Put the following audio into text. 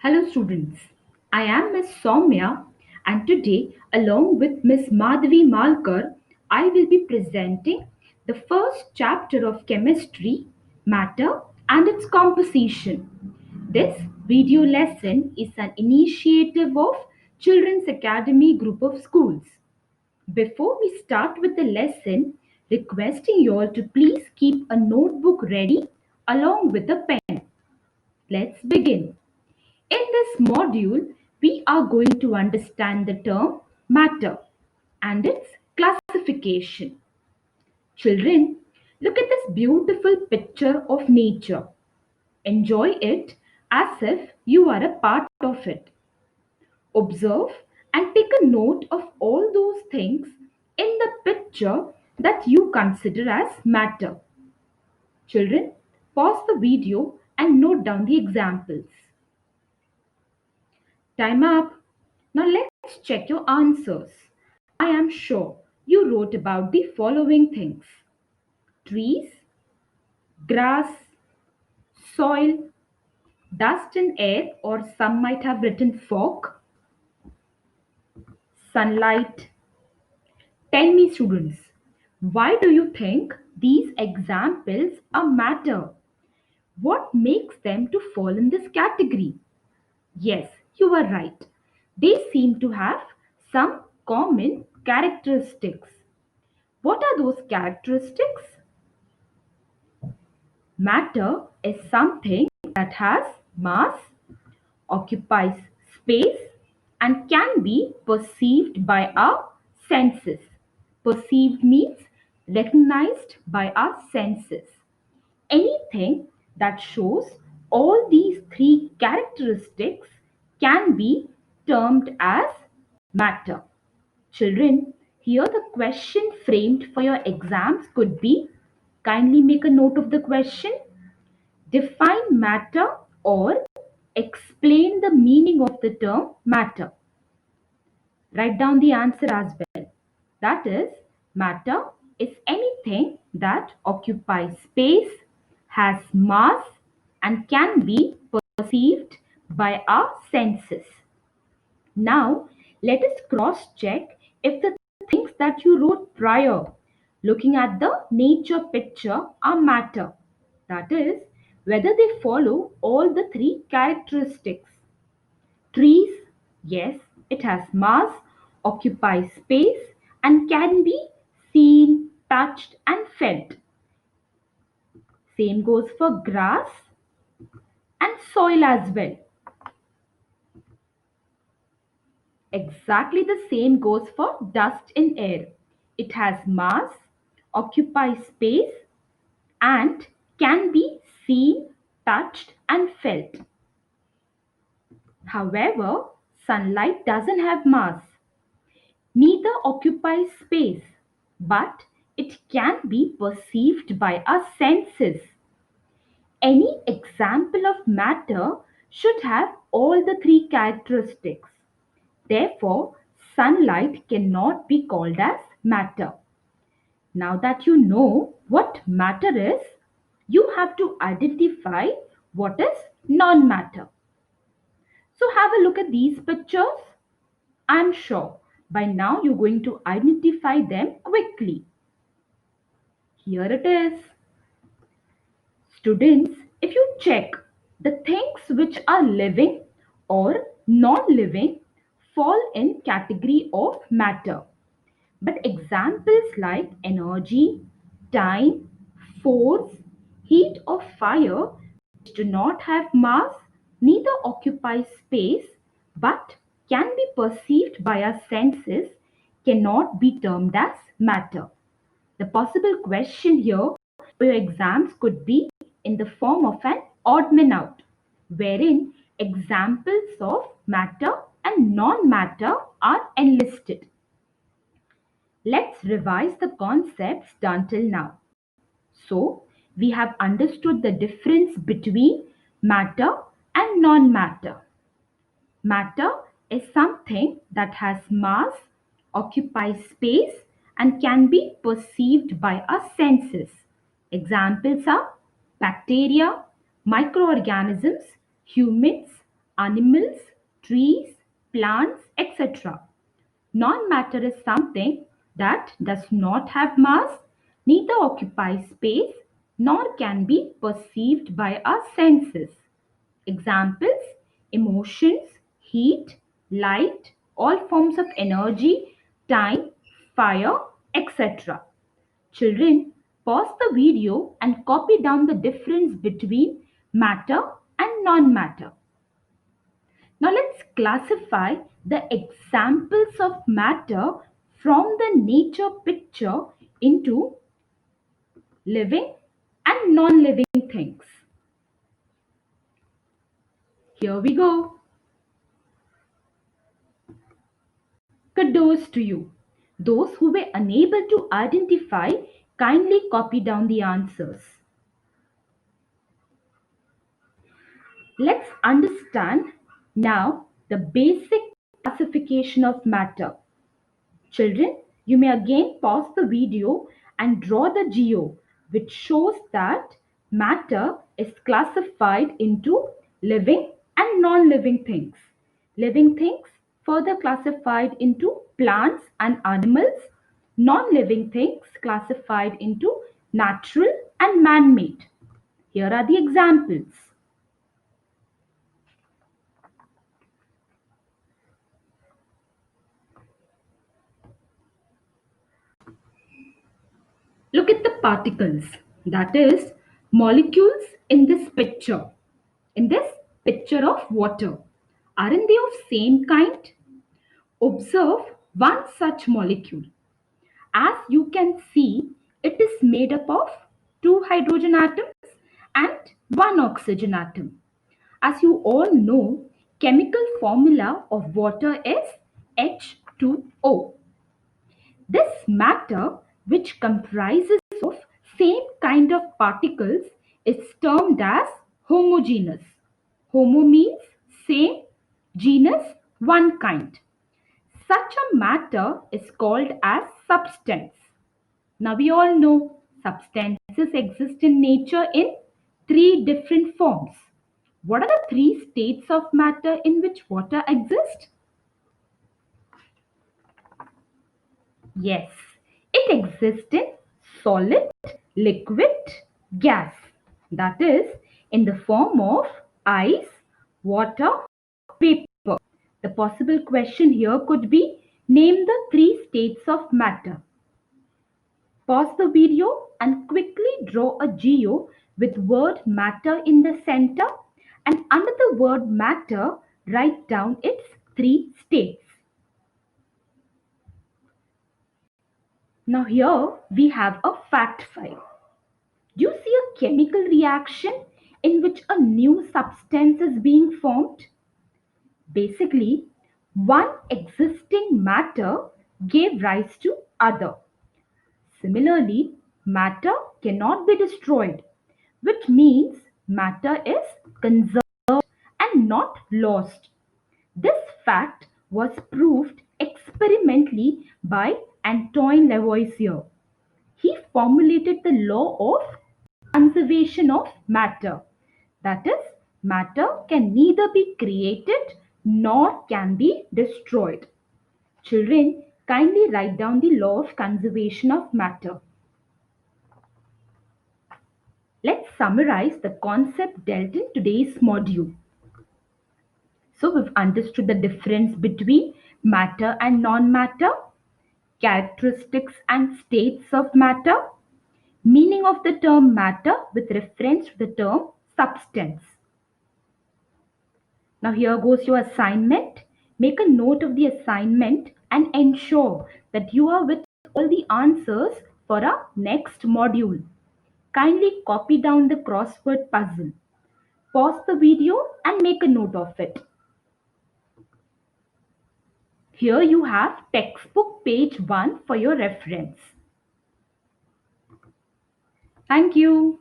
Hello students, I am Miss Soumya and today along with Miss Madhavi Malkar, I will be presenting the first chapter of chemistry, matter and its composition. This video lesson is an initiative of Children's Academy group of schools. Before we start with the lesson, requesting you all to please keep a notebook ready along with a pen. Let's begin. In this module, we are going to understand the term matter and its classification. Children, look at this beautiful picture of nature. Enjoy it as if you are a part of it. Observe and take a note of all those things in the picture that you consider as matter. Children, pause the video and note down the examples. Time up. Now let's check your answers. I am sure you wrote about the following things: trees, grass, soil, dust and air, or some might have written fog, sunlight. Tell me, students, why do you think these examples are matter? What makes them to fall in this category? Yes, you are right. They seem to have some common characteristics. What are those characteristics? Matter is something that has mass, occupies space, and can be perceived by our senses. Perceived means recognized by our senses. Anything that shows all these three characteristics can be termed as matter. Children, here the question framed for your exams could be, kindly make a note of the question. Define matter or explain the meaning of the term matter. Write down the answer as well. That is, matter is anything that occupies space, has mass, and can be perceived by our senses. Now, let us cross check if the things that you wrote prior, looking at the nature picture, are matter. That is, whether they follow all the three characteristics. Trees, yes, it has mass, occupies space, and can be seen, touched, and felt. Same goes for grass and soil as well. Exactly the same goes for dust in air. It has mass, occupies space, and can be seen, touched, and felt. However, sunlight doesn't have mass, neither occupies space, but it can be perceived by our senses. Any example of matter should have all the three characteristics. Therefore, sunlight cannot be called as matter. Now that you know what matter is, you have to identify what is non matter. So, have a look at these pictures. I'm sure by now you're going to identify them quickly. Here it is. Students, if you check, the things which are living or non-living fall in category of matter. But examples like energy, time, force, heat or fire, which do not have mass, neither occupy space, but can be perceived by our senses, cannot be termed as matter. The possible question here for your exams could be in the form of an odd man out, wherein examples of matter and non-matter are enlisted. Let's revise the concepts done till now. So, we have understood the difference between matter and non-matter. Matter is something that has mass, occupies space, and can be perceived by our senses. Examples are bacteria, microorganisms, humans, animals, trees, plants, etc. Non-matter is something that does not have mass, neither occupies space, nor can be perceived by our senses. Examples: emotions, heat, light, all forms of energy, time, fire, etc. Children, pause the video and copy down the difference between matter and non-matter. Now let's classify the examples of matter from the nature picture into living and non-living things. Here we go. Kudos to you. Those who were unable to identify, kindly copy down the answers. Let's understand now the basic classification of matter. Children, you may again pause the video and draw the geo, which shows that matter is classified into living and non-living things. Living things further classified into plants and animals, non-living things classified into natural and man-made. Here are the examples. Look at the particles, that is, molecules in this picture. In this picture of water, aren't they of same kind? Observe one such molecule. As you can see, it is made up of two hydrogen atoms and one oxygen atom. As you all know, chemical formula of water is H2O. This matter, which comprises of same kind of particles, is termed as homogeneous. Homo means same, genus one kind. Such a matter is called as substance. Now we all know substances exist in nature in three different forms. What are the three states of matter in which water exists? Yes, it exists in solid, liquid, gas. That is, in the form of ice, water, vapor. The possible question here could be, name the three states of matter. Pause the video and quickly draw a geo with word matter in the center, and under the word matter, write down its three states. Now here we have a fact file. Do you see a chemical reaction in which a new substance is being formed? Basically, one existing matter gave rise to other. Similarly, matter cannot be destroyed, which means matter is conserved and not lost. This fact was proved experimentally by Antoine Lavoisier. He formulated the law of conservation of matter. That is, matter can neither be created nor can be destroyed. Children, kindly write down the law of conservation of matter. Let's summarize the concept dealt in today's module. So we've understood the difference between matter and non-matter, characteristics and states of matter, meaning of the term matter with reference to the term substance. Now here goes your assignment. Make a note of the assignment and ensure that you are with all the answers for our next module. Kindly copy down the crossword puzzle. Pause the video and make a note of it. Here you have textbook page 1 for your reference. Thank you.